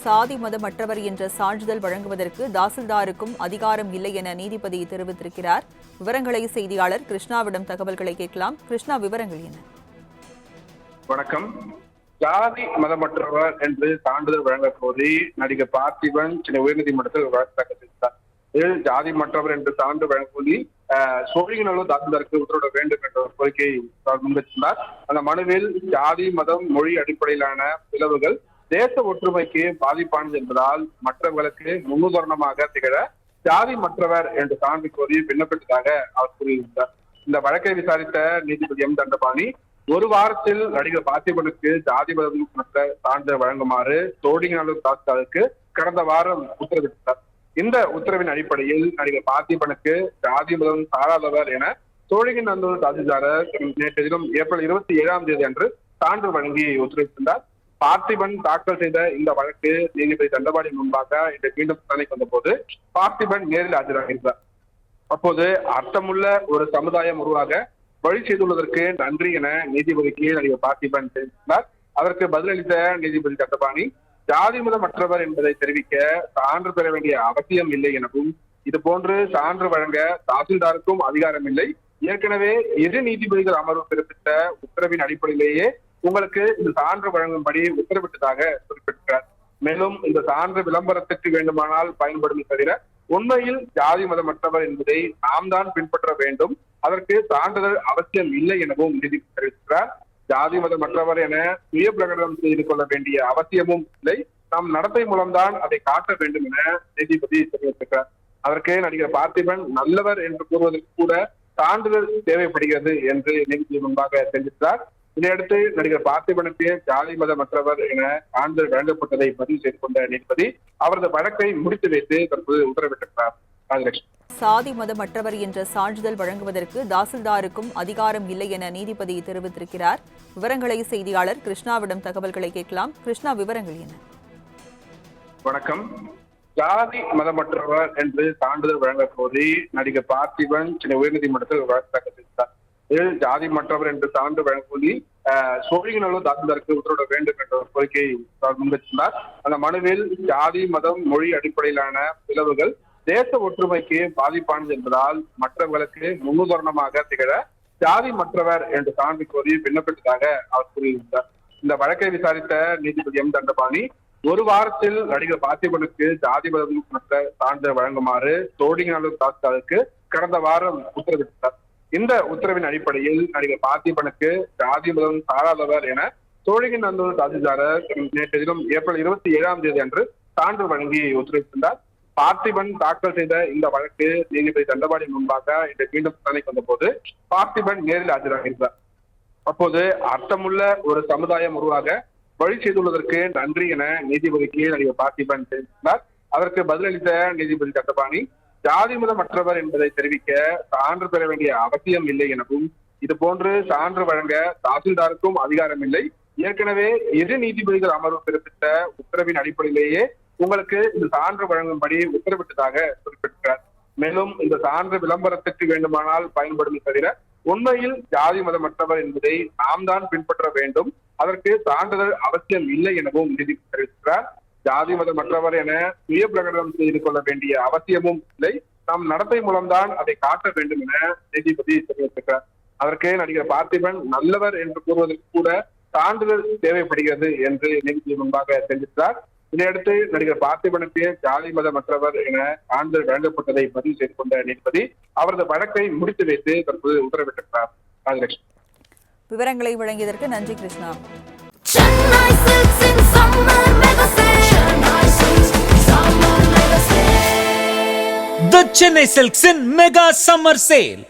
சாதி மதமற்றவர் என்ற சான்றிதழ் வழங்குவதற்கு தாசில்தாருக்கும் அதிகாரம் இல்லை என நீதிபதி தெரிவித்திருக்கிறார். விவரங்களை செய்தியாளர் கிருஷ்ணாவிடம் தகவல்களை கேட்கலாம். கிருஷ்ணா, விவரங்கள் என்ன? வணக்கம். ஜாதி மதமற்றவர் என்று சான்றிதழ் வழங்க கோரி நடிகர் பார்த்திபன் சென்னை உயர்நீதிமன்றத்தில் வழக்கு தாக்கல் செய்தார். இதில் ஜாதி மற்றவர் என்று சான்று வழங்க கோரி சோழிங்கநல்லூர் தாசில்தாருக்கு உத்தரவிட வேண்டும் என்ற ஒரு கோரிக்கையை முன்வைத்துள்ளார். அந்த மனுவில் ஜாதி மதம் மொழி அடிப்படையிலான பிளவுகள் தேச ஒற்றுமைக்கு பாதிப்பானது என்பதால் மற்றவர்களுக்கு முன்னுதாரணமாக திகழ ஜாதி மற்றவர் என்று சான்று கோரி விண்ணப்பித்ததாக அவர் கூறியிருந்தார். இந்த வழக்கை விசாரித்த நீதிபதி எம் தண்டபாணி ஒரு வாரத்தில் நடிகர் பார்த்திபனுக்கு ஜாதி மதம் மற்ற சான்றிதழ் வழங்குமாறு சோழிங்கநல்லூர் தாசில்தாருக்கு கடந்த வாரம் உத்தரவிட்டார். இந்த உத்தரவின் அடிப்படையில் நடிகர் பார்த்திபனுக்கு ஜாதி மதம் சாராதவர் என சோழிங்கநல்லூர் தாசில்தார் நேற்று தினம் ஏப்ரல் 27 அன்று சான்று வழங்கி உத்தரவிட்டிருந்தார். பார்த்திபன் தாக்கல் செய்த இந்த வழக்கு நீதிபதி தண்டபாணி முன்பாக இன்று மீண்டும் விசாரணைக்கு வந்தபோது பார்த்திபன் நேரில் ஆஜராகியிருந்தார். அப்போது அர்த்தமுள்ள ஒரு சமுதாயம் உருவாக வழி செய்துள்ளதற்கு நன்றி என நீதிபதிக்கு நடிகர் பார்த்திபன் தெரிவித்தார். அதற்கு பதிலளித்த நீதிபதி தண்டபாணி ஜாதி மதமற்றவர் என்பதை தெரிவிக்க சான்று பெற வேண்டிய அவசியம் இல்லை எனவும் இது போன்று சான்று வழங்க தாசில்தாருக்கும் அதிகாரம் இல்லை, ஏற்கனவே இரு நீதிபதிகள் அமர்வு பிறப்பித்த உத்தரவின் அடிப்படையிலேயே உங்களுக்கு இந்த சான்று வழங்கும்படி உத்தரவிட்டதாக குறிப்பிட்டார். மேலும் இந்த சான்று விளம்பரத்திற்கு வேண்டுமானால் பயன்படும் தவிர உண்மையில் ஜாதி மதமற்றவர் என்பதை நாம் தான் பின்பற்ற வேண்டும், அதற்கு சான்றிதழ் அவசியம் இல்லை எனவும் நீதிபதி தெரிவித்தார். ஜாதி மதமற்றவர் என சுய பிரகடனம் செய்து கொள்ள வேண்டிய அவசியமும் இல்லை, நம் நடத்தை மூலம்தான் அதை காட்ட வேண்டும் என நீதிபதி தெரிவித்திருக்கிறார். அதற்கே நடிகர் பார்த்திபன் நல்லவர் என்று கூறுவதற்கு கூட சான்றிதழ் தேவைப்படுகிறது என்று நீதிபதி முன்பாக தெரிவித்தார். இதையடுத்து நடிகர் பார்த்திபனுக்கு ஜாதி மதமற்றவர் என சான்றிதழ் வழங்கப்பட்டதை பதிவு செய்து கொண்ட நீதிபதி அவரது வழக்கை முடித்து வைத்து தற்போது உத்தரவிட்டிருக்கிறார். சாதி மதமற்றவர் என்ற சான்றிதழ் வழங்குவதற்கு தாசில்தாருக்கும் அதிகாரம் இல்லை என நீதிபதி தெரிவித்திருக்கிறார். விவரங்களை செய்தியாளர் கிருஷ்ணாவிடம் தகவல்களை கேட்கலாம். கிருஷ்ணா, விவரங்கள் என்ன? வணக்கம். ஜாதி மதமற்றவர் என்று சான்றிதழ் வழங்க கோரி நடிகர் பார்த்திபன் சென்னை உயர்நீதிமன்றத்தில் வழக்கு தாக்கல் செய்தார். இதில் ஜாதி மற்றவர் என்று சான்று வழங்க கோரி சோழிங்கநல்லூர் தாசில்தாருக்கு உத்தரவிட வேண்டும் என்ற ஒரு கோரிக்கையை முன்வைத்துள்ளார். அந்த மனுவில் ஜாதி மதம் மொழி அடிப்படையிலான பிளவுகள் தேச ஒற்றுமைக்கு பாதிப்பானது என்பதால் மற்றவர்களுக்கு முன்னுதாரணமாக திகழ ஜாதி மற்றவர் என்று சான்று கோரி விண்ணப்பித்ததாக அவர் கூறியிருந்தார். இந்த வழக்கை விசாரித்த நீதிபதி எம் தண்டபாணி ஒரு வாரத்தில் நடிகர் பார்த்திபனுக்கு ஜாதி மதம் மற்ற சான்றிதழ் வழங்குமாறு சோழிங்கநல்லூர் தாசில்தாருக்கு கடந்த வாரம் உத்தரவிட்டார். இந்த உத்தரவின் அடிப்படையில் நடிகர் பார்த்திபனுக்கு ஜாதி மதம் சாராதவர் என சோழிங்கநல்லூர் தாசில்தார் நேற்று தினம் ஏப்ரல் 27 அன்று சான்று வழங்கி உத்தரவிட்டிருந்தார். பார்த்திபன் தாக்கல் செய்த இந்த வழக்கு நீதிபதி தண்டபாணி முன்பாக இன்று மீண்டும் விசாரணைக்கு வந்தபோது பார்த்திபன் நேரில் ஆஜராகியிருந்தார். அப்போது அர்த்தமுள்ள ஒரு சமுதாயம் உருவாக வழி செய்துள்ளதற்கு நன்றி என நீதிபதிக்கு நடிகர் பார்த்திபன் தெரிவித்தார். அதற்கு பதிலளித்த நீதிபதி தண்டபாணி ஜாதி மதமற்றவர் என்பதை தெரிவிக்க சான்று பெற வேண்டிய அவசியம் இல்லை எனவும் இது போன்று சான்று வழங்க தாசில்தாருக்கும் அதிகாரம் இல்லை, ஏற்கனவே இரு நீதிபதிகள் அமர்வு பிறப்பித்த உத்தரவின் அடிப்படையிலேயே உங்களுக்கு இந்த சான்று வழங்கும்படி உத்தரவிட்டதாக குறிப்பிட்டார். மேலும் இந்த சான்று விளம்பரத்திற்கு வேண்டுமானால் பயன்படும் தவிர உண்மையில் ஜாதி மதமற்றவர் என்பதை நாம் தான் பின்பற்ற வேண்டும், அதற்கு சான்றிதழ் அவசியம் இல்லை எனவும் நீதிபதி தெரிவித்தார். ஜாதி மதமற்றவர் என சுய பிரகடனம் செய்து கொள்ள வேண்டிய அவசியமும் இல்லை, நம் நடத்தை மூலம்தான் அதை காட்ட வேண்டும் என நீதிபதி தெரிவித்திருக்கிறார். அதற்கே நடிகர் பார்த்திபன் நல்லவர் என்று கூறுவதற்கு கூட சான்றிதழ் தேவைப்படுகிறது என்று நீதிபதி முன்பாக தெரிவித்தார். இதையடுத்து நடிகர் பார்த்திபனுக்கு ஜாதி மதமற்றவர் என சான்றிதழ் வழங்கப்பட்டதை பதிவு செய்து கொண்ட நீதிபதி அவரது வழக்கை முடித்து வைத்து தற்போது உத்தரவிட்டிருக்கிறார். விவரங்களை வழங்கியதற்கு நன்றி Krishna. The Chennai Silks in Mega Summer Sale.